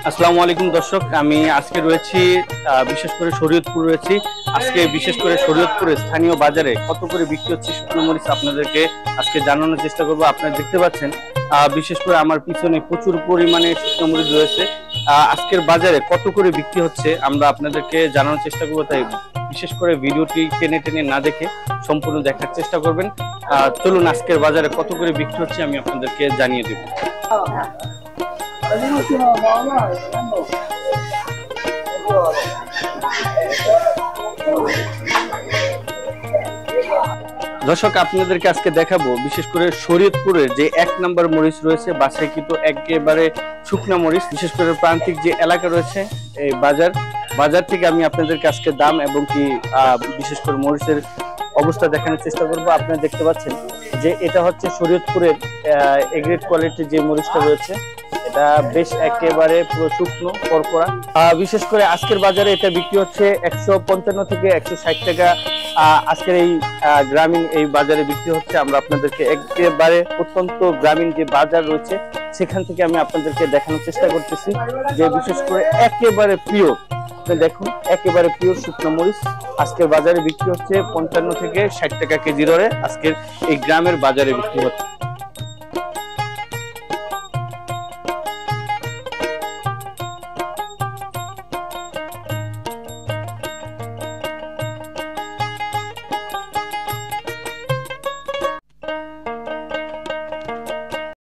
আসসালামু আলাইকুম দর্শক, আমি আজকে রয়েছি বিশেষ করে শরীয়তপুর রয়েছি। আজকে বিশেষ করে শরীয়তপুরের স্থানীয় বাজারে কত করে বিক্রি হচ্ছে শুকনো মরিচ আপনাদেরকে আজকে জানানোর চেষ্টা করব। আপনারা দেখতে পাচ্ছেন বিশেষ করে আমার পিছনে প্রচুর পরিমাণে শুকনো মরিচ রয়েছে। আজকের বাজারে কত করে বিক্রি হচ্ছে আমরা আপনাদেরকে জানানোর চেষ্টা করবো, তাই বিশেষ করে ভিডিওটি টেনে টেনে না দেখে সম্পূর্ণ দেখার চেষ্টা করবেন। চলুন আজকের বাজারে কত করে বিক্রি হচ্ছে আমি আপনাদেরকে জানিয়ে দেব। দর্শক, আপনাদেরকে আজকে দেখাবো বিশেষ করে শরীয়তপুরের যে 1 নম্বর মরিচ রয়েছে, বাসায় কিন্তু একেবারে শুকনা মরিচ। বিশেষ করে প্রান্তিক যে এলাকা রয়েছে এই বাজার থেকে আমি আপনাদেরকে আজকে দাম এবং কি বিশেষ করে মরিচের অবস্থা দেখানোর চেষ্টা করব। আপনারা দেখতে পাচ্ছেন যে এটা হচ্ছে শরীয়তপুরের এ গ্রেড কোয়ালিটির যে মরিচটা রয়েছে, এটা বেশ একেবারে পুরো শুকনো করকরা। বিশেষ করে আজকের বাজারে এটা বিক্রি হচ্ছে 155 থেকে 160 টাকা। আজকের এই গ্রামীণ এই বাজারে বিক্রি হচ্ছে। আমরা আপনাদেরকে একেবারে অত্যন্ত গ্রামীণ যে বাজার রয়েছে সেখান থেকে আমি আপনাদেরকে দেখানোর চেষ্টা করতেছি যে বিশেষ করে একেবারে প্রিয়, দেখুন একেবারে পিওর শুকনো মরিচ আজকের বাজারে বিক্রি হচ্ছে 55 থেকে 60 টাকা কেজি দরে। আজকের এই গ্রামের বাজারে বিক্রি হচ্ছে।